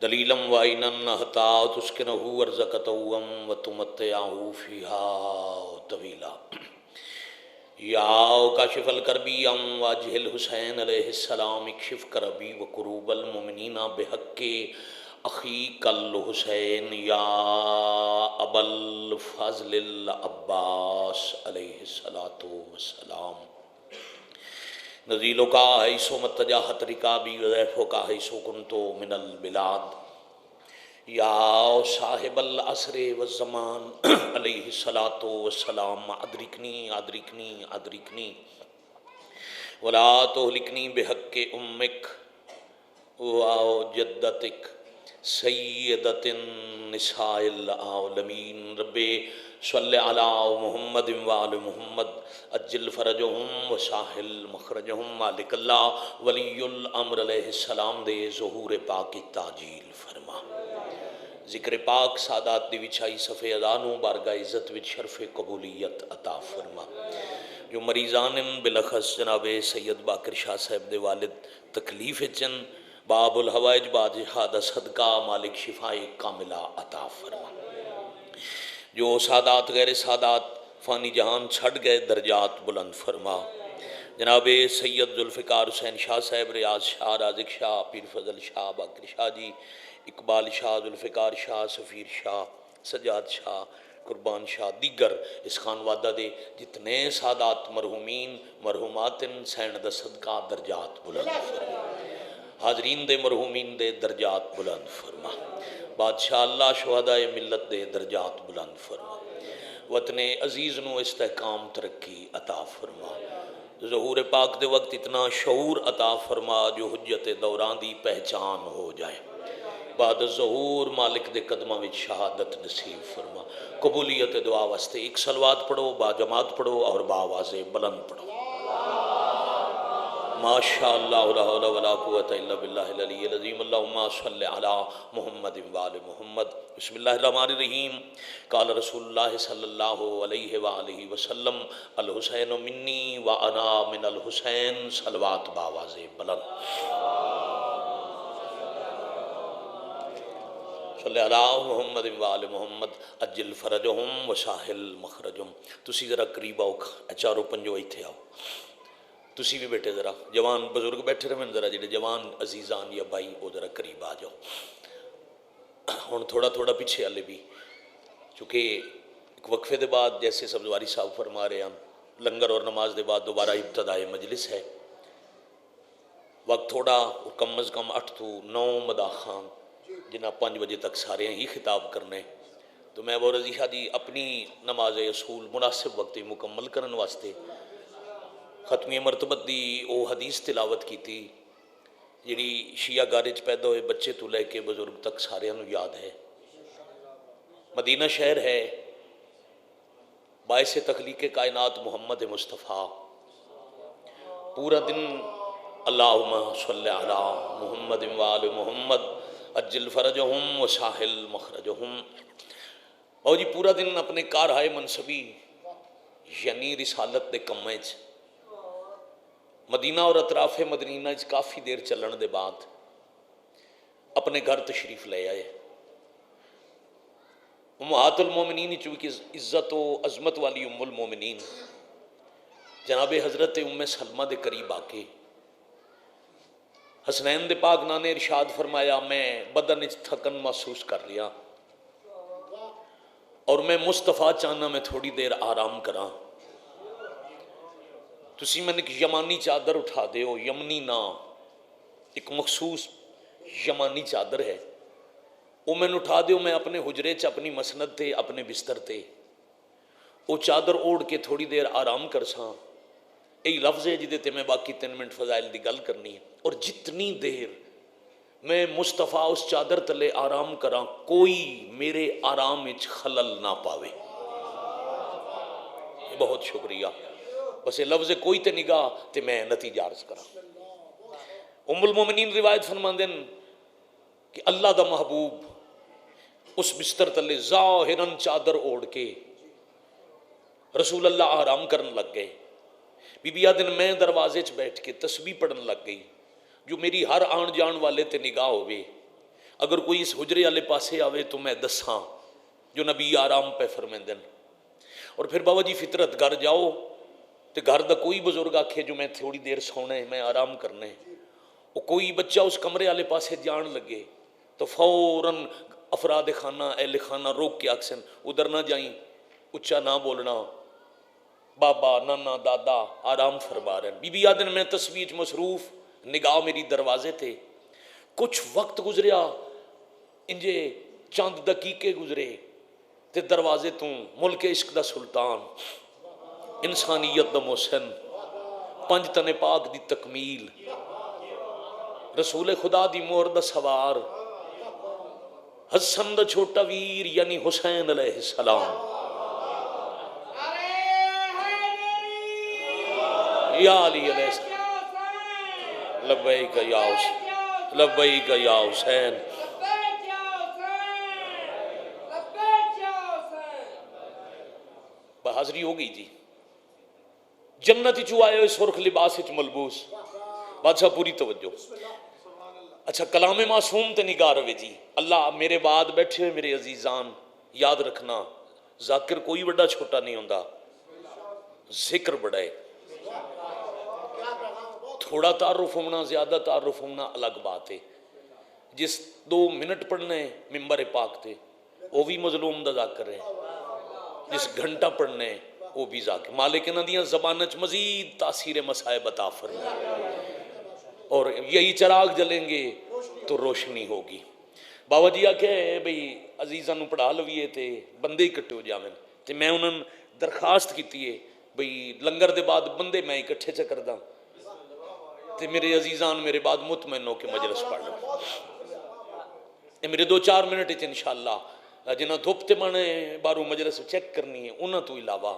دلیلا وعینا حتی تسکنہ ارضک طوعا وتمتعہ فیہا طویلا یا کاشف الکربی ام واجہ الحسین علیہ السلام اکشف کربی وکروب المؤمنین بحق اخیک الحسین یا ابا الفضل العباس علیہ السلام نزیلک حیث متجاہت رکابی وضیفک حیث کنت من البلاد یا صاحب العصر والزمان علیہ السلام ادرکنی ولا تہلکنی بحق امک و جدتک سیدت النساء العالمین رب صلی علی محمد وآل محمد اجل فرجہم وساحل مخرجہم مالک اللہ ولی الامر علیہ السلام دے ظہور پاک تعجیل فرما ذکر پاک سادات دی وچھائی صفحے ادانوں بارگاہ عزت وچ شرف قبولیت عطا فرما جو مریضان بلخص جناب سید باقر شاہ صاحب دے والد تکلیف چن باب الحوائج بادشاہ صدقہ مالک شفاء کاملہ عطا فرما جو سادات غیر سادات فانی جہان چھڑ گئے درجات بلند فرما جناب سید ذوالفقار حسین شاہ صاحب ریاض شاہ رازق شاہ پیر فضل شاہ باقر شاہ جی اقبال شاہ ذوالفقار شاہ سفیر شاہ سجاد شاہ قربان شاہ دیگر اس خانوادہ دے جتنے سادات مرحومین مرحومات سین دا صدقہ درجات بلند فرما حاضرین دے مرحومین دے درجات بلند فرما بادشاہ اللہ شہداء ملت دے درجات بلند فرما وطن عزیز نو استحکام ترقی عطا فرما ظہور پاک دے وقت اتنا شعور عطا فرما جو حجت دوران دی پہچان ہو جائے بعد ظہور مالک دے قدمہ میں شہادت نصیب فرما قبولیت دعا واسطے ایک صلوات پڑھو با جماعت پڑھو اور با آواز بلند پڑھو ماشاءاللہ لا حول ولا قوت الا باللہ العلی العظیم اللہم صلی علی محمد وآل محمد بسم اللہ الرحمن الرحیم قال رسول اللہ صلی اللہ علیہ وآلہ وسلم الحسین منی وانا من الحسین صلوات باواز بلند صلی اللہ محمد وآل محمد اجل فرجہم وساحل مخرجہم تسی ذرا قریب آؤ چاروں پنجو ایتھے آؤ تسی بھی بیٹھے ذرا جوان بزرگ بیٹھے رہے ذرا جڑے جوان عزیزان یا بھائی وہ ذرا قریب آ جاؤ ہن تھوڑا تھوڑا پیچھے والے بھی چونکہ ایک وقفے دے بعد جیسے سبزواری صاحب فرما رہے ہیں لنگر اور نماز دے بعد دوبارہ ابتدائی مجلس ہے وقت تھوڑا کم از کم 8 تو 9 مداخان جنہ 5 بجے تک سارے ہی خطاب کرنے تو میں وہ رضیحہ دی اپنی نماز اصول مناسب وقت مکمل کرن واسطے ختمی مرتبت دی او حدیث تلاوت کی تھی جڑی شیعہ گارج پیدا ہوئے بچے تو لے کے بزرگ تک سارے انہوں یاد ہے مدینہ شہر ہے باعث تخلیق کائنات محمد مصطفیٰ پورا دن اللہم صلی علی محمد وآل محمد اجل فرجہم وساحل مخرجہم اور جی پورا دن اپنے کارہائے منصبی یعنی رسالت دے کمیں مدینہ اور اطراف مدینہ کافی دیر چلن دے بعد اپنے گھر تشریف لے آئے امہات المومنین چونکہ عزت و عظمت والی ام المومنین جناب حضرت ام سلمہ دے قریب آ کے حسنین دے پاک نانے ارشاد فرمایا میں بدن تھکن محسوس کر لیا اور میں مصطفیٰ چاہنا میں تھوڑی دیر آرام کراں تسی میں نے ایک یمانی چادر اٹھا دے ہو یمنی نا ایک مخصوص یمانی چادر ہے وہ میں نے اٹھا دے ہو میں اپنے حجرے چ اپنی مسند تے اپنے بستر تے وہ چادر اوڑھ کے تھوڑی دیر آرام کر ساں یہی لفظ ہے جدے تے میں باقی 3 منٹ فضائل دی گل کرنی ہے اور جتنی دیر میں مصطفیٰ اس چادر تلے آرام کراں کوئی میرے آرام وچ خلل نہ پاوے بہت شکریہ بس یہ لفظ کوئی تے نگاہ تے میں نتیجہ عرض کرا ام المومنین روایت فرماندن کہ اللہ دا محبوب اس بستر تلے ظاہراً چادر اوڑھ کے رسول اللہ آرام کرن لگ گئے بی بی آدن میں دروازے چ بیٹھ کے تسبیح پڑھن لگ گئی جو میری ہر آن جان والے تے نگاہ ہوئے اگر کوئی اس حجرے والے پاسے آوے تو میں دساں جو نبی آرام پہ فرمیندن. اور پھر بابا جی فطرت گھر جاؤ تو گھر دا کوئی بزرگ آکھے جو میں تھوڑی دیر سونا ہے میں آرام کرنا ہے، وہ کوئی بچہ اس کمرے والے پاسے جان لگے تو فوراً افراد خانہ اہل خانہ روک کے آکسن ادھر نہ جائیں، اچھا نہ بولنا، بابا نانا دادا آرام فرما رہے ہیں. بی بی آدن میں تسبیح مصروف، نگاہ میری دروازے تھے. کچھ وقت گزریا، انجے چند دقیقے گزرے تے دروازے تو ملک عشق دا سلطان، انسانیت دا محسن، پنج تن پاک دی تکمیل، رسول خدا دی مہر دا سوار، حسن دا چھوٹا ویر یعنی حسین علیہ السلام. یا علی علیہ السلام، لبیک یا حسین، لبیک یا حسین. حاضری ہو گئی جی. جنت چو آئے ہوئے سرخ لباس وچ ملبوس. بادشاہ پوری توجہ. اچھا کلام معصوم تے نگاہ روے جی. اللہ میرے بعد بیٹھے ہوئے میرے عزیزان یاد رکھنا، ذاکر کوئی بڑا چھوٹا نہیں ہوندا، ذکر بڑا ہے. تھوڑا تعارف ہونا زیادہ تعارف ہونا الگ بات ہے. جس 2 منٹ پڑھنے ممبر پاک تے وہ بھی مظلوم دا ذاکر ہے، جس گھنٹہ پڑھنے وہ بھی ذاکر. مالک نہ دیاں زبانچ مزید تاثیر مسائب عطا فرمائے، اور یہی چراغ جلیں گے تو روشنی ہوگی. بابا جی آکھے بھئی عزیزاں نو پڑھا لویے تے بندے اکٹھے ہو جاویں تے میں انہوں نے درخواست کیتی ہے بھئی لنگر دے بعد بندے میں اکٹھے چکر دا تے میرے عزیزان میرے بعد مطمئن ہو کے مجلس پڑھ لو. میرے 2-4 منٹ انشاءاللہ جنہاں دھوپ تے مانے بارو مجلس چیک کرنی ہے انہاں تو علاوہ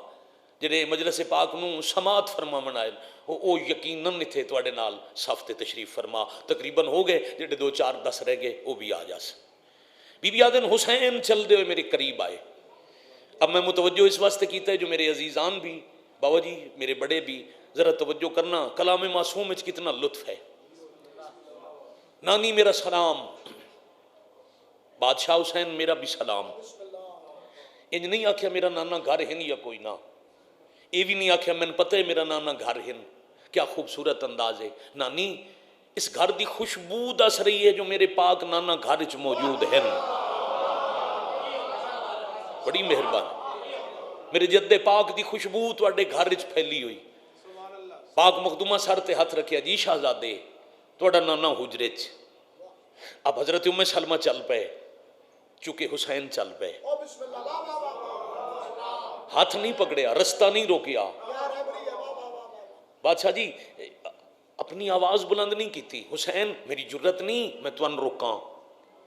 جڑے مجلس پاک نو سماعت فرماون آئے وہ یقیناً نہیں تھے تواڈے نال صف تے تشریف فرما تقریباً ہو گئے، جڑے 2-4-10 رہ گئے وہ بھی آ جاس. بی بی آدن حسین چل دے ہوئے میرے قریب آئے. اب میں متوجہ اس واسطے کیتا ہے جو میرے عزیزان بھی بابا جی میرے بڑے بھی ذرا توجہ کرنا، کلام معصوم وچ کتنا لطف ہے. نانی میرا سلام، بادشاہ حسین میرا بھی سلام. انج نہیں آکھیا میرا نانا گھر ہن یا کوئی نہ، یہ بھی نہیں آکھیا میں پتہ ہے میرا نانا گھر ہن. کیا خوبصورت انداز ہے. نانی اس گھر دی خوشبو دس رہی ہے جو میرے پاک نانا گھر وچ موجود ہیں. بڑی مہربانی. میرے جد پاک دی خوشبو تواڈے گھر وچ پھیلی ہوئی. پاک مخدومہ سر تے ہاتھ رکھیا جی شہزادے تواڈا نانا حجرے چ. اب حضرت ام سلمہ چل پے چونکہ حسین چل پے، ہاتھ نہیں پکڑیا، رستہ نہیں روکیا. بادشاہ جی اپنی آواز بلند نہیں کی تھی. حسین میری جرت نہیں میں تون روکاں،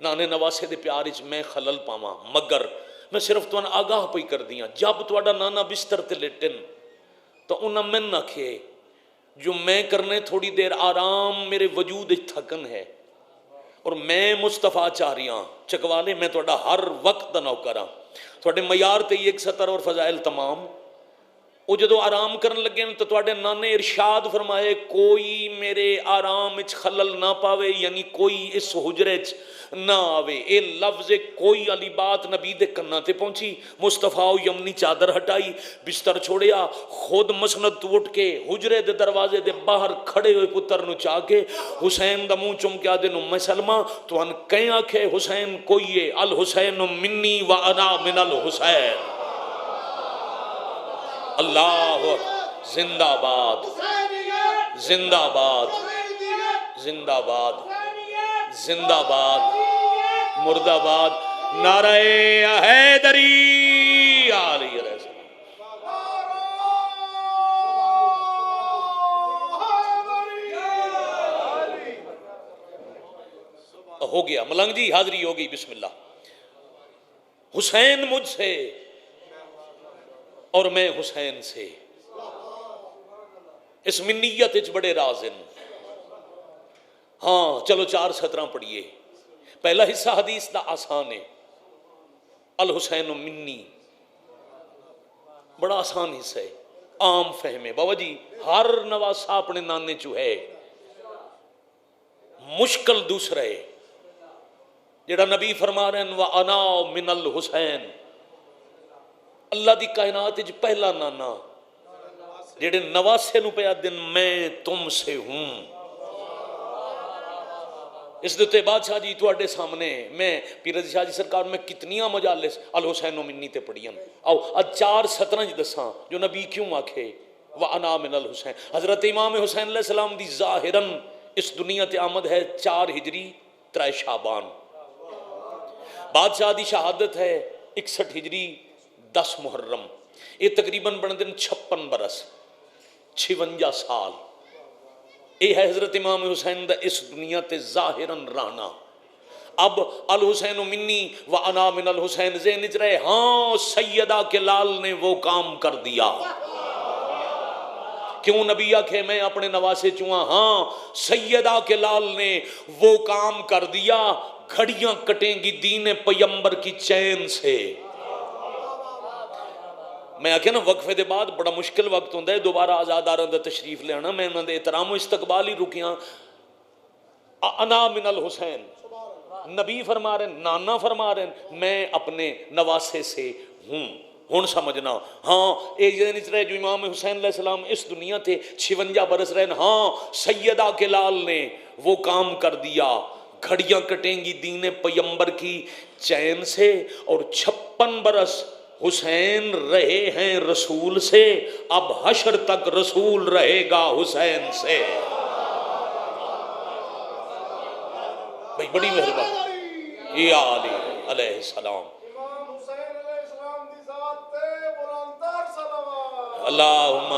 نانے نواسے دے پیار وچ میں خلل پاواں، مگر میں صرف تون آگاہ پئی کر دیاں جب تواڈا نانا بستر تے لیٹن تو انہاں میں نہ کھے جو میں کرنے تھوڑی دیر آرام میرے وجود تھکن ہے، اور میں مصطفیٰ چاہ رہی ہاں چکوالے میں تواڈا ہر وقت دا نوکر ہاں. تواڈے معیار تے ایک سطر اور فضائل تمام. وہ جدو آرام کرن لگے تو تواڈے نانے ارشاد فرمائے کوئی میرے آرام وچ خلل نہ پاوے، یعنی کوئی اس حجرے وچ نہ آوے. اے لفظ کوئی علی بات نبی دے کنا تے پہنچی. مصطفیٰ یمنی چادر ہٹائی، بستر چھوڑیا، خود مسند تو اٹھ کے حجرے دے دروازے دے باہر کھڑے ہوئے پتر نو چاہ کے حسین دا منہ چم کے آدھے ام سلمہ تو ان کہیں آکھے حسین کوئی ہے، الحسین منی و انا من الحسین. اللہ زندہ باد، زندہ باد، زندہ باد، زندہ باد، مردہ باد، نعرہ حیدری علی علیہ السلام. ہو گیا ملنگ جی حاضری ہو گئی. بسم اللہ. حسین مجھ سے اور میں حسین سے، اس منیت اچ بڑے رازن. ہاں چلو 4 سطراں پڑھیے. پہلا حصہ حدیث دا آسان ہے، الحسین منی، بڑا آسان حصہ ہے، عام فہم ہے. بابا جی ہر نواسا اپنے نانے چو ہے. مشکل دوسرا ہے جڑا نبی فرما رہے ہیں وَأَنَا مِنَ الْحُسَيْن، اللہ دی کائنات وچ پہلا نانا جڑے نواسے نو پیا دن میں تم سے ہوں۔ اس دیتے بادشاہ جی تواڈے سامنے میں پیر رضی شاہ جی سرکار میں کتنیاں مجالس الحسین و منی تے پڑھیاں، آؤ چار سطرنج دساں جو نبی کیوں آکھے وَأَنَا مِنَ الْحُسَيْن۔ حضرت امام حسین علیہ السلام دی ظاہراً اس دنیا تے آمد ہے 4 ہجری 3 شعبان، بادشاہ دی شہادت ہے 61 ہجری 10 محرم، یہ تقریباً بندن 56 برس 56 سال، یہ ہے حضرت امام حسین دا اس دنیا تے ظاہراً رانا۔ اب الحسین منی وَأَنَا مِنَ الْحُسَيْن ذہن وچ رہے، ہاں سیدہ کے لال نے وہ کام کر دیا۔ کیوں نبی آکھے میں اپنے نواسے چواں، ہاں سیدہ کے لال نے وہ کام کر دیا، گھڑیاں کٹیں گی دین پیمبر کی چین سے۔ میں آکھے نا وقفے دے بعد بڑا مشکل وقت ہوندہ ہے دوبارہ آزاداراں دا تشریف لے آنا، میں انہاں دے احترام و استقبال ہی رکیاں۔ انا من الحسین، نبی فرما رہے ہیں، نانا فرما رہے ہیں میں اپنے نواسے سے ہوں۔ ہن سمجھنا، ہاں ایک دن رہے جو امام حسین علیہ السلام اس دنیا تھے 56 برس رہے، ہاں سیدہ کے لال نے وہ کام کر دیا، گھڑیاں کٹیں گی دین پیمبر کی چین سے، اور 56 برس حسین رہے ہیں رسول سے، اب حشر تک رسول رہے گا حسین سے۔ بھئی بڑی مہربانی یا علی علیہ السلام، اللہم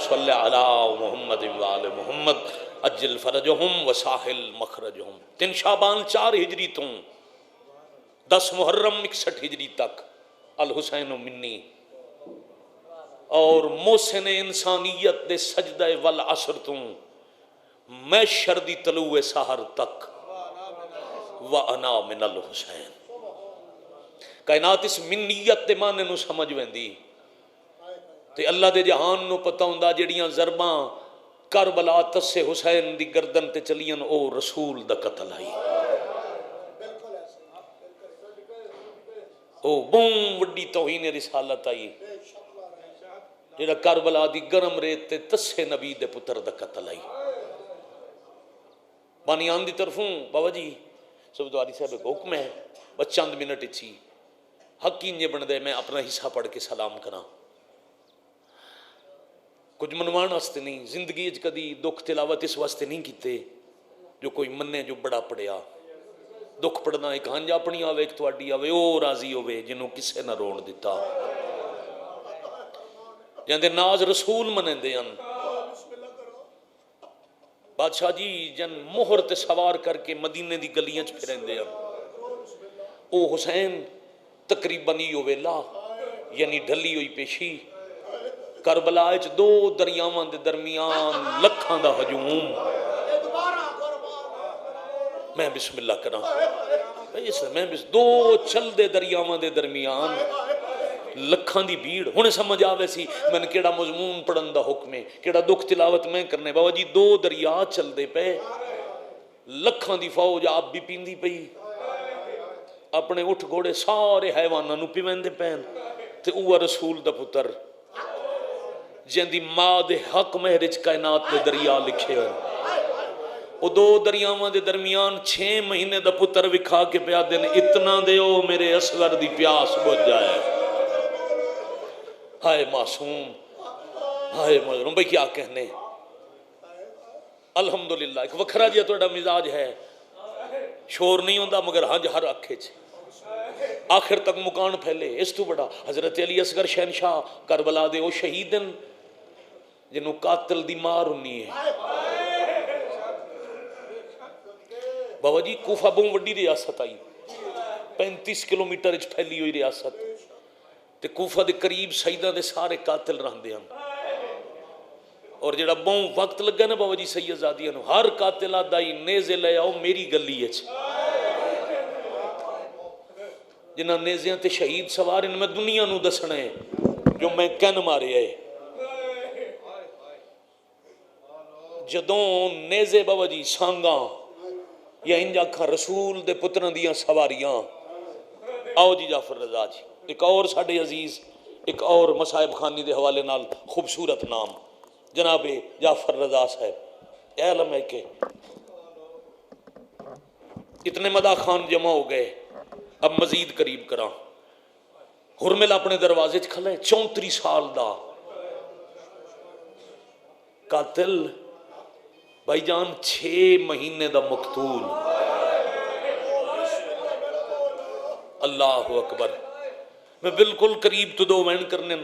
صلی علی محمد وآل محمد اجل فرجہم وساحل مخرجہم۔ 3 شعبان 4 ہجری تو 10 محرم 61 ہجری تک الحسین منی، اور محسن انسانیت دے سجدہ والعصر تو میں شردی طلوع سحر تک وَأَنَا مِنَ الْحُسَيْن۔ کائنات اس منیت دے معنی نو سمجھ ویندی تے اللہ دے جہان نو پتہ ہوندا جڑیاں ضرباں کربلا تسے حسین دی گردن تے چلیاں او رسول دا قتل آئی، او بوں وڈی توہین رسالت آئی جڑا کربلا دی گرم ریت تے تسے نبی دے پتر دا قتل آئی۔ بانیان دی طرفوں بابا جی سبدواری صاحب کو حکم ہے بس چند منٹ اچھی حقی انجے بن دے میں اپنا حصہ پڑھ کے سلام کرا، کچھ منوان واسطے نہیں، زندگی اچ کدی دکھ تلاوت اس واسطے نہیں کیتے جو کوئی منے جو بڑا پڑیا، دکھ پڑھنا ایک ہنج اپنی آوے ایک تواڈی آوے او راضی ہوئے جنہوں کسے نہ رون دیتا، جاندے ناز رسول منیں دے ان بادشاہ جی جن مہر تے سوار کر کے مدینے دی گلیاں چ پھریں دے ان، او حسین تقریباً ہی ویلا یعنی ڈھلی ہوئی پیشی، کربلا وچ 2 دریاواں دے درمیان لکھاں دا ہجوم، میں بسم اللہ کراں، میں 2 چلدے دریاواں دے درمیان لکھاں دی بھیڑ، ہن سمجھ آوے سی میں نے کیڑا مضمون پڑھن دا حکم ہے، کیڑا دکھ تلاوت میں کرنے، بابا جی 2 دریا چل دے پے، لکھاں دی فوج آپ بھی پیندی پئی، اپنے اٹھ گھوڑے سارے حیواناں نو پیوندے پین، تے اوہ رسول دا پتر جن دی ماں دے حق مہرج کائنات دے دریا لکھے ہوئے، وہ 2 دریاواں دے درمیان 6 مہینے دا پتر وکھا کے پیا دن اتنا دے او میرے اصغر دی پیاس بجھ جائے، ہائے معصوم، ہائے مظلوم، بھئی کیا کہنے، الحمدللہ ایک وکھرا جیا توڑا مزاج ہے، شور نہیں ہوندہ مگر ہنج ہر اکھے چھے، آخر تک مکان پھیلے، اس تو بڑا حضرت علی اصغر شہنشاہ کربلا دے او شہیدن جنہوں قاتل دی مار ہونی ہے، بابا جی کوفہ بہوں وڈی ریاست آئی، 35 کلومیٹر اچ پھیلی ہوئی ریاست، تے کوفہ دے قریب سیدہ دے سارے قاتل رہن دے ہیں، اور جڑا بہوں وقت لگا نا بابا جی سید زادیاں نو، ہر قاتل آدائی نیزے لے آؤ میری گلی اچ، جنہ نیزیاں تے شہید سوار ان میں دنیا نو دسنے جو میں کہن مارے آئے، جدوں نیزے بابا جی سانگاں یا انج آکھاں رسول دے پتراں دیاں سواریاں. آؤ جی جعفر رضا جی ایک اور ساڈے عزیز ایک اور مصائب خانی دے حوالے نال خوبصورت نام جناب جعفر رضا صاحب. اے علم ہے کہ اتنے مداح خان جمع ہو گئے. اب مزید قریب کراں. ہرمل اپنے دروازے کھلے 34 سال دا قاتل بھائی جان 6 مہینے دا مقتول. اللہ اکبر. میں بالکل قریب تو دو وین کرنے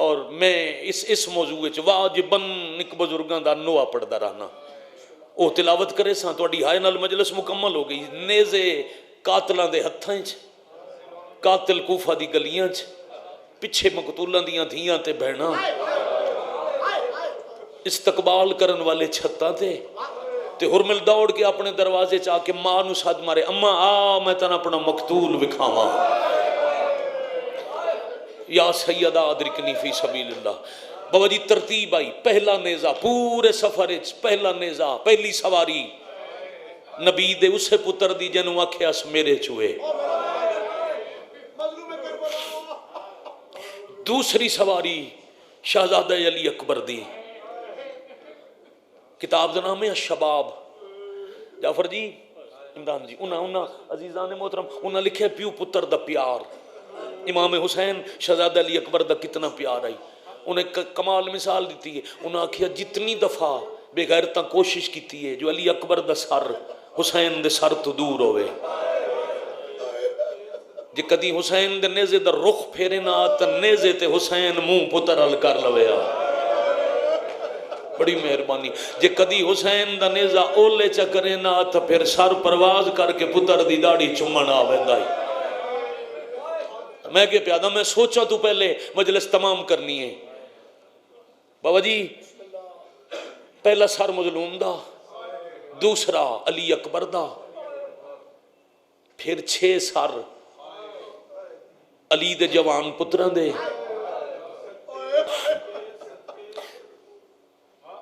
اور میں اس موضوع واجباً ایک بزرگاں دا نوہ پڑھدا رہنا. وہ تلاوت کرے ساں تواڈی ہائے نال مجلس مکمل ہو گئی. نیزے قاتلاں دے ہتھاں وچ قاتل کوفہ دی گلیاں وچ پیچھے مقتولاں دیاں دھیاں تے بہناں استقبال کرن والے چھتاں تے ہرمل دوڑ کے اپنے دروازے چاہ کے ماں نو سد مارے اماں آ میں تن اپنا مقتول وکھاواں. یا سیدہ ادرکنی فی سبیل اللہ. بابا جی ترتیب آئی. پہلا نیزہ پورے سفر پہلا نیزہ پہلی سواری نبی دے اسے پتر دی جنوں آکھیاس میرے چوئے. دوسری سواری شہزادہ علی اکبر دی. کتاب دا نام ہے شباب. جعفر جی عمران جی انہاں عزیزان محترم انہاں لکھے پیو پتر دا پیار. امام حسین شہزادہ علی اکبر دا کتنا پیار آئی. انہیں کمال مثال دیتی ہے. انہاں آکھیا جتنی دفعہ بے غیرتاں کوشش کیتی ہے جو علی اکبر دا سر حسین دے سر تو دور ہوئے. جے کدی حسین دے نیزے دا رخ پھیرے نہ تا نیزے تے حسین منہ پتر حل کر لویا. بڑی مہربانی. جے کدی حسین دا نیزہ اولے چکرے نہ تا پھر سر پرواز کر کے پتر دی داڑھی چمن آویندا ہے. میں کہ پیادہ میں سوچا تو پہلے مجلس تمام کرنی ہے. بابا جی پہلا سر مظلوم دا دوسرا علی اکبر دا پھر 6 سر علی دے جوان پتران دے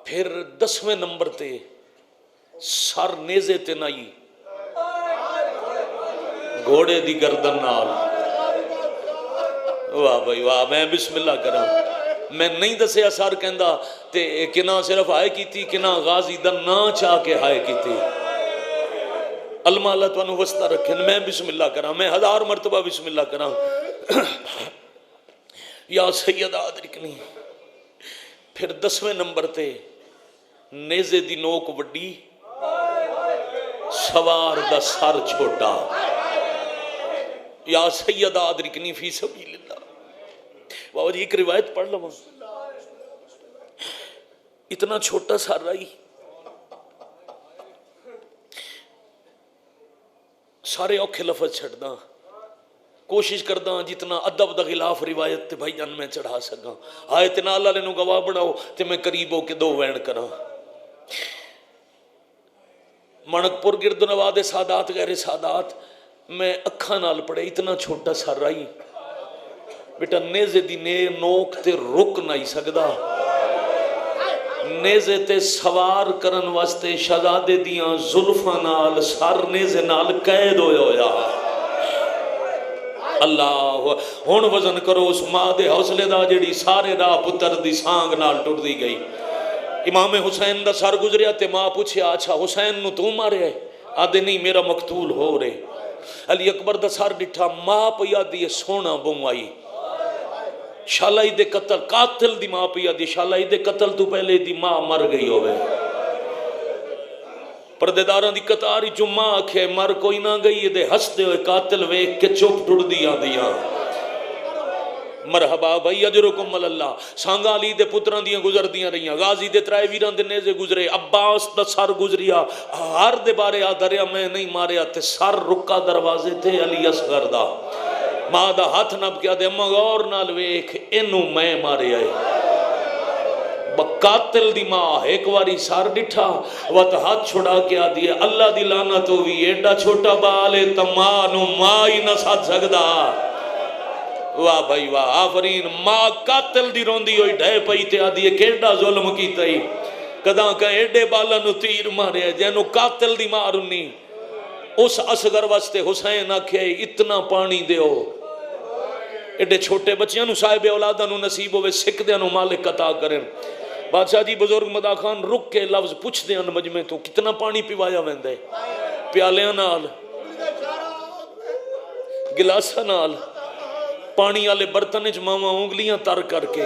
پھر 10ویں نمبر تے سر نیزے تے نائی گھوڑے دی گردن نال. واہ بھائی واہ. میں بسم اللہ کرا. میں نہیں دسیا سر کہندا تے کنا صرف ہائے کیتی کنا غازی دا نا چاہ کے ہائے کیتی. علمہ اللہ تو وسطہ رکھیں. میں بسم اللہ کرا. میں 1000 مرتبہ بسم اللہ کرا. یا سیدہ ادرکنی. پھر 10ویں نمبر تے نیزے دی نوک وڈی سوار دا سر چھوٹا. یا سیدہ ادرکنی فی سبیل اللہ. بابا جی ایک روایت پڑھ لوں. اتنا چھوٹا سر رہی سارے اوکھے لفظ چھڑدا کوشش کردا جتنا ادب دا غلاف روایت تے بھائی جان میں چڑھا سکاں. آئے تے نال والے نو گواہ بناؤ تے میں قریب ہو کے 2 وین کراں. منک پور گرد نواز سادات غیر سادات میں اکھاں نال پڑے. اتنا چھوٹا سر رہی بیٹا نیزے دی نوک تے رک نہیں سکدا. نیزے تے سوار کرن واسطے شہزادے دیاں زلفاں نال سر نیزے نال قید ہویا. اللہ ہن وزن کرو اس ماں دے حوصلے دا جڑی سارے راہ پتر دی سانگ نال ٹر دی گئی. امام حسین دا سر گزریا تے ماں پوچھیا اچھا حسین نو تو مارے ہے؟ آدھے نہیں میرا مقتول ہو رہے. علی اکبر دا سر ڈٹھا ماں پیا دی سونا بوں آئی. شالائی دے قتل قاتل دی ماں پیا دی شالائی دے قتل تو پہلے دی ماں مر گئی ہوئے. پردیداراں دی قطاری جو ماں آکھے مر کوئی نہ گئی دے ہس دے ہوئے قاتل ویک کے چپ ٹوڑ دیا دیا. مرحبا بھائی اجرکم اللہ. سانگا علی دے پتران دیاں گزر دیاں رہیاں. غازی دے ترائے ویران دے نیزے گزرے. عباس دا سر گزریا. ہر دے بارے آدھریا میں نہیں ماریا تے سر رکا دروازے تے علی اصغر دا. ماں دا ہاتھ نب کیا دے اما غور نال ویکھ اینو میں مارے آئے. قاتل دی ماں ایک واری سار ڈٹھا وقت ہاتھ چھڑا کے آدھی اللہ دی لعنت ہوئی ایڈا چھوٹا بالے تمانو ماں ہی نہ ساتھ سکدا. واہ بھائی واہ آفرین. ماں قاتل دی روندی ہوئی ڈھے پئی تے آدھی کیڑا ظلم کیتا ہی کداں کہ ایڈے بالا نو تیر مارے جینو قاتل دی مارنی اس اصغر واسطے حسین آکھے اتنا پانی دیو ایڈے چھوٹے بچیاں نو صاحب اولاداں نو نصیب ہوئے سکدیاں نو مالک عطا کرن. بادشاہ جی بزرگ مدا خان رک کے لفظ پوچھ دیاں مجمع تو کتنا پانی پیوایا ویندا ہے؟ پیالیاں نال، گلاساں نال، پانی والے برتن وچ ماواں انگلیاں تر کر کے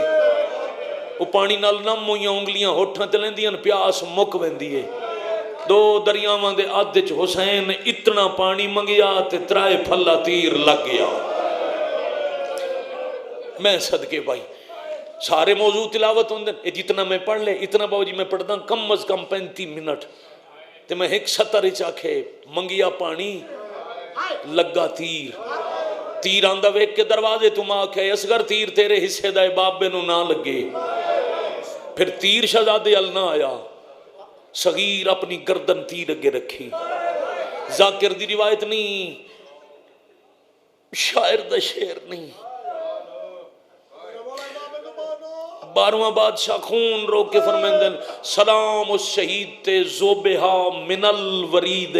وہ پانی نال نم ہوئیاں انگلیاں ہوٹھاں تے لیندیاں پیاس مک ویندی ہے. دو دریاواں دے ادھ وچ حسین اتنا پانی منگیا تے ترائے پھلا تیر لگ گیا. میں صدقے بھائی سارے موضوع تلاوت ہوندے جتنا میں پڑھ لے اتنا باو جی میں پڑھدا کم از کم 35 منٹ تے میں ایک سطر وچ آکھے منگیا پانی لگا تیر. تیر آندا ویکھ کے دروازے تو ماں آکھے اصغر تیر تیرے حصے دا بابے نو نہ لگے. پھر تیر شہزادے ال نہ آیا. صغیر اپنی گردن تیر اگے رکھی. ذاکر دی روایت نہیں، شاعر دا شعر نہیں. 12واں بادشاہ خون رو کے فرمیندے سلام اس شہید تے زوبہا من الورید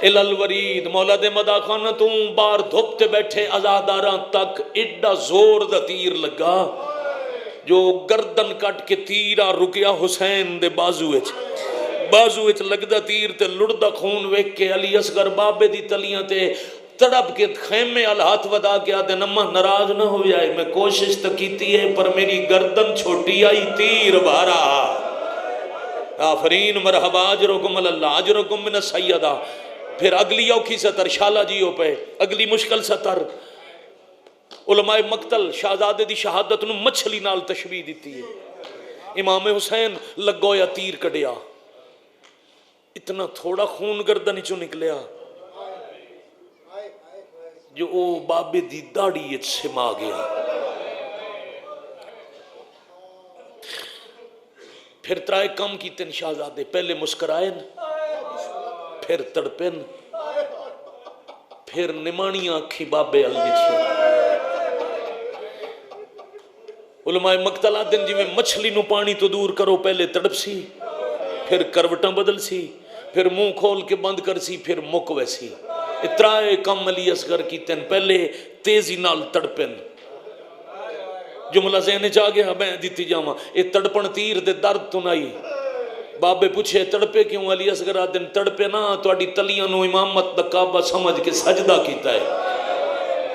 الالورید. مولا دے مدا خان تو بار دھوپتے بیٹھے ازاداراں تک ایڈا زور دا تیر لگا جو گردن کٹ کے تیرا رکیا حسین دے بازو وچ لگدا تیر تے لڑدا خون ویکھ کے علی اصغر بابے دی تلیاں تے تڑپ کے خیمے ال ہاتھ ودا کے آدھے نمہ ناراض نہ ہو جائے میں کوشش تو کیتی ہے پر میری گردن چھوٹی آئی تیر بھارا. آفرین مرحبا اجرکم اللہ اجرکم من السیدہ. پھر اگلی اوکھی سطر شالہ جیو پہ اگلی مشکل سطر علماء مقتل شہزادے دی شہادت نو مچھلی نال تشبیہ دیتی ہے. امام حسین لگویا تیر کڈیا اتنا تھوڑا خون گردن چوں نکلیا جو او بابے دی داڑھی سما گیا. پھر ترائے کم کیتن شہزادے پہلے مسکرائن پھر تڑپن پھر نمانیاں اکھی بابے البچھی. علماء مقتلہ دن جی میں مچھلی نو پانی تو دور کرو پہلے تڑپ سی پھر کروٹاں بدل سی پھر منہ کھول کے بند کر سی پھر مک ویسی. اترائے کم علی اصغر کی تن پہلے تیزی نال تڑپن. جملہ ذہن چاہ گیا میں دیتی جاواں اے تڑپن تیر دے درد تو نائی. بابے پوچھے تڑپے کیوں؟ علی اصغر دن تڑپے نا تواڈی تلیاں نو امامت دا کعبہ سمجھ کے سجدہ کیتا ہے.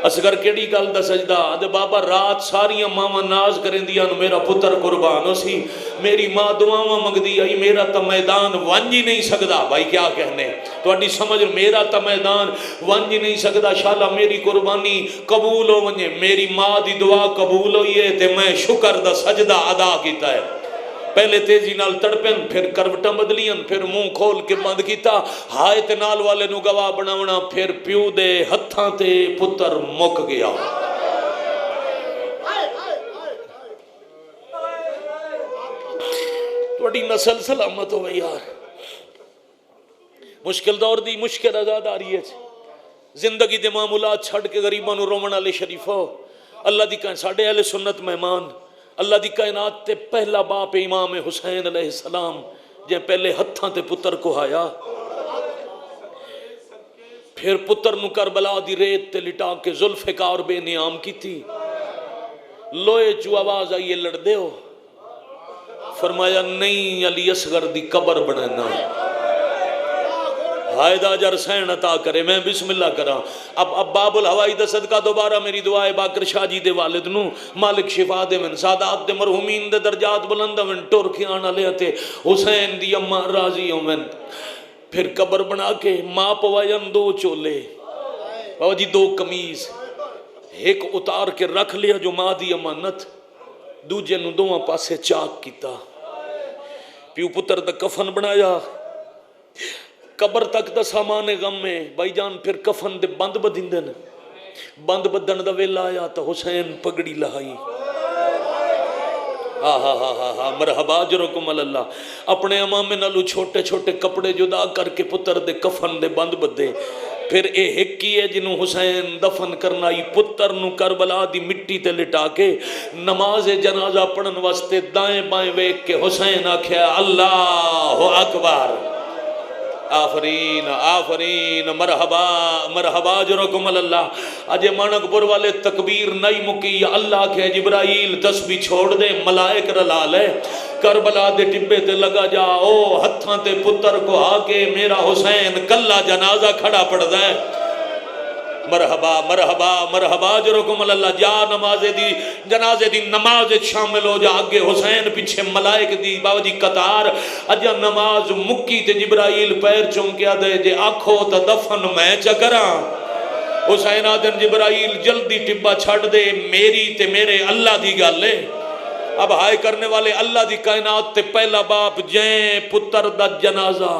اصغر کیڑی گل دا سجدہ؟ آدھے بابا رات ساریاں ماواں ناز کریں دیا میرا پتر قربان ہو سی میری ماں دعاواں منگ دی آئی میرا تا میدان ونج ہی نہیں سکدا. بھائی کیا کہنے تواڈی سمجھ میرا تا میدان ونج ہی نہیں سکدا. شالا میری قربانی قبول ہو ونجے میری ماں دی دعا قبول ہوئی ہے تے میں شکر دا سجدہ ادا کیتا ہے. پہلے تیزی نال تڑپن پھر کروٹاں بدلیاں پھر منہ کھول کے بند کیتا. ہائے تے نال والے نو گواہ بناونا پھر پیو دے ہتھاں تے پتر مک گیا. تواڈی نسل سلامت ہوئے یار. مشکل دور دی مشکل آزاد آ رہی ہے. زندگی دے معمولات چھڑ کے غریباں نو رومن والے شریفو اللہ دی کہیں ساڈے اہل سنت مہمان اللہ دی کائنات تے پہلا باپ امام حسین علیہ السلام جے پہلے ہتھاں تے پتر کو آیا پھر پتر نو کربلا دی ریت تے لٹا کے ذوالفقار بے نیام کی تھی. لوئے چو آواز آئیے لڑ دے ہو فرمایا نہیں علی اصغر دی قبر بنانا. ہائدہ جر سین عطا کرے میں بسم اللہ کرا. اب باب الہوائی دا صدقہ دوبارہ میری دعا ہے باقر شاہ جی دے والد نو مالک شفا دے من سادات دے مرحومین دے درجات بلند من ٹورکیاں نالے تے حسین دی اماں راضی ہوں من. پھر قبر بنا کے ماں پوائن 2 چولے بابا جی 2 قمیض ایک اتار کے رکھ لیا جو ماں دی امانت دوجے نو 2 پاسے چاک کیتا. پیو پتر دا کفن بنایا قبر تک دا سامان غم میں بھائی جان. پھر کفن دے بند بدھندن بند بدن دا ویلا آیا تو حسین پگڑی لہائی. مرحبا اجرکم اللہ. اپنے امامے نالو چھوٹے چھوٹے کپڑے جدا کر کے پتر دے کفن دے بند بدے. پھر اے ہکی ہے جنہوں حسین دفن کرنا ہی پتر نو کربلا دی مٹی تے لٹا کے نماز جنازہ پڑھن واسطے دائیں بائیں ویک کے حسین آکھیا اللہ اکبر آفرین آفرین مرحبا مرحبا جرکم اللہ. اجے مانکپور والے تکبیر نہیں مکی اللہ کے جبرائیل تسبیح چھوڑ دے ملائک رلا لے کربلا دے ٹبے تے لگا جا او ہتھاں تے پتر کو آ کے میرا حسین کلا جنازہ کھڑا پڑ دے. مرحبا مرحبا مرحبا جرکم اللہ. جا نماز دی جنازے دی نماز شامل ہو جا آگے حسین پیچھے ملائک دی بابا جی قطار. اجا نماز مکی تے جبرائیل پیر چمکیا دے جے آکھو تا دفن میں چکراں. حسین آدن جبرائیل جلدی ٹبا چھڑ دے میری تے میرے اللہ دی گالے. اب ہائے کرنے والے اللہ دی کائنات تے پہلا باپ جیں پتر دا جنازہ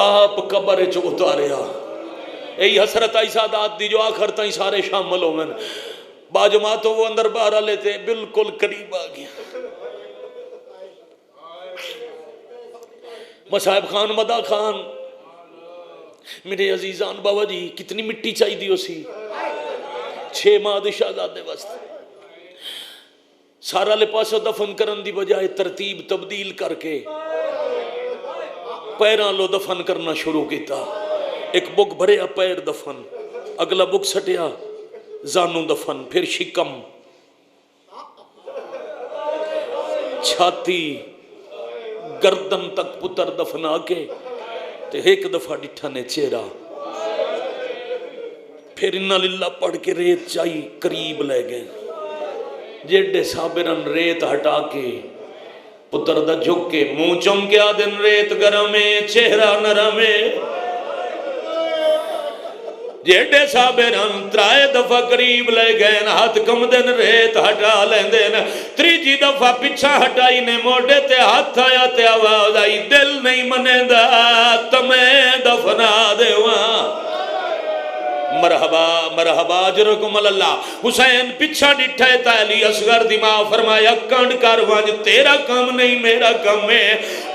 آپ قبر چو اتاریا. یہی حسرت آئی سادات دی جو آخر تائیں سارے شامل ہوئے باجماعتوں وہ اندر باہر لیتے بالکل قریب آگیا. مصاحب خان مدہ خان میرے عزیزان بابا جی کتنی مٹی چاہی دی اسی 6 ماہ دی شہزادے واسطے سارا لے پاسو دفن کرن دی بجائے ترتیب تبدیل کر کے پیران لو دفن کرنا شروع کیتا. ایک بک بھریا پیر دفن اگلا بک سٹیا زانو دفن پھر شکم چھاتی گردن تک پتر دفنا کے تے ایک دفعہ ڈٹھا نے چہرہ پھر انہا للہ پڑھ کے ریت چاہی قریب لے گئے. جیڑے صابرن ریت ہٹا کے پتر دا جھک کے منہ چمکیا دن ریت گرمے چہرہ نرمے. جیڑے صابران ترائے دفعہ قریب لے گئے ہاتھ کم دن ریت ہٹا لیں دن تریجی دفعہ پچھا ہٹائی نے موڑے تے ہاتھ آیا تے آواز آئی دل نہیں منے دا تمہیں دفنا دے وہاں. مرحبا مرحبا جرکم اللہ. حسین پچھا ڈٹھے تالی اصغر دی ماں فرمایا کانڈ کاروان تیرا کام نہیں میرا کام ہے.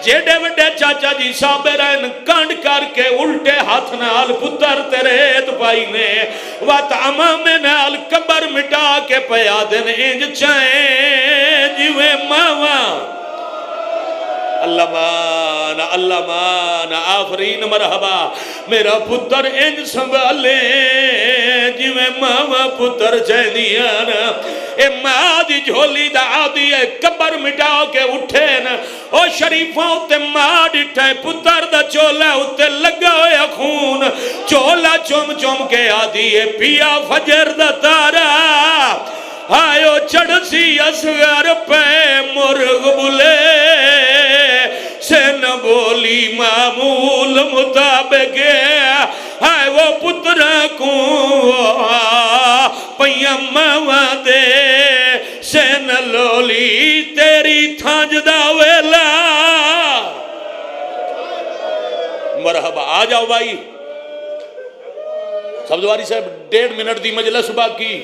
جیڑے وڈے چاچا جی صابرین کانڈ کر کے الٹے ہاتھ نال پتر تیرے پائی نے وات امام نال قبر مٹا کے پیا دن انج چائیں جیوے ماما. اللہ مان آفرین مرحبا. میرا پتر انج سنبھالے جویں ماما پتر چاہدیاں اے ماں دی جھولی دا آدھی ہے قبر مٹا کے اٹھے نا او شریفوں تے ماں ڈٹھے پتر دا چولا اتے لگا ہویا خون چولا چوم چوم کے آدھی ہے پیا فجر دا تارا آئیو چڑھ سی اصغر پہ مرغ بلے سے نہ بولی معمول مطابق ہے وہ پتر کو پیم دے سے نہ لولی تیری تھانجدہ ویلا. مرحبا آ جاؤ بھائی. سبزواری صاحب 1.5 منٹ دی مجلس باقی.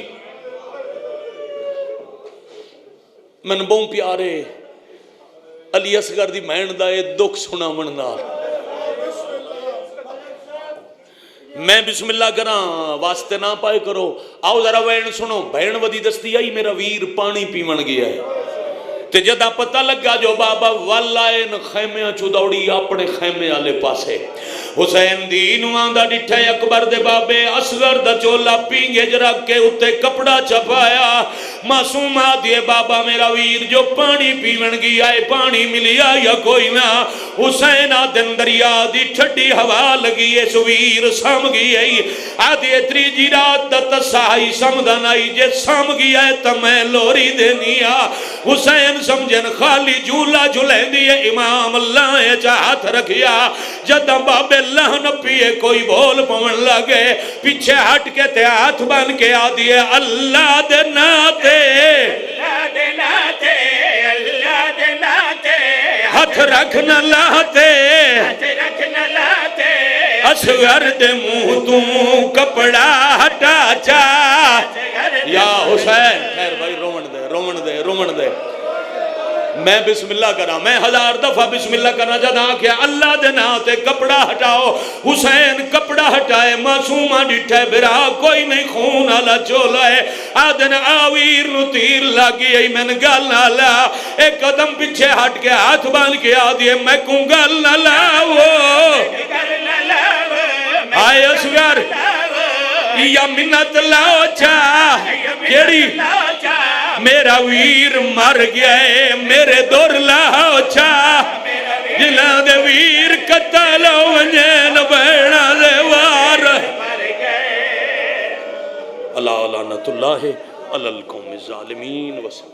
من بہوں پیارے علی اصغر دی مہن دا اے دکھ سنا مننا میں بسم اللہ کراں واسطے نہ پائے کرو. آؤ ذرا وین سنو بہن ودی دستی آئی میرا ویر پانی پیون گیا ہے تے جدہ پتہ لگا جو بابا والائن خیمے چو دوڑی اپنے خیمے آلے پاسے. حسین دین آندہ ڈٹھے اکبر دے بابے اصغر دا چولا پینگے جرک کے اتے کپڑا چپایا معصوم آدھے بابا میرا ویر جو پانی پیون گیا ہے پانی ملیا یا کوئی نہ. حسین آدھن دریا دی ٹھڈی ہوا لگی ہے سویر سام گئی ہے آدھے تریجی رات دا تسائی سمدن آئی جے سام گیا ہے تمہیں لوری دینیا. حسین سمجھن خالی جھولا جھلیں دیئے امام اللہ چاہت رکھیا جدہ بابے لہن پیے کوئی بول پون لگے پیچھے ہٹ کے تے ہاتھ بن کے آدھیے اللہ دے ناتے اللہ دے ناتے اللہ دے ناتے ہاتھ رکھنا لاتے ہاتھ رکھنا لاتے اصغر دے منہ توں کپڑا ہٹا چاہ یا حسین خیر بھائی رومن دے رومن دے رومن دے میں بسم اللہ کرا، میں 1000 دفعہ بسم اللہ کرنا چاہتا کیا اللہ دے نام تے کپڑا ہٹاؤ، حسین کپڑا ہٹائے، معصومہ ڈٹھے برا کوئی نہیں خون آلا چولا ہے، آدن آویر نو تیر لگی ای میں گل نہ لا، ایک قدم پیچھے ہٹ کے ہاتھ بان کے آدھے میں کوں گل نہ لاؤ آئے اصغر یا منت لاؤ چاہ کیڑی میرا ویر مر گیا ہے میرے دور لاؤ چاہ جلہ دے ویر قتل ونجین بینا دے وار اللہ لعنت اللہ علی القوم الظالمین وسلم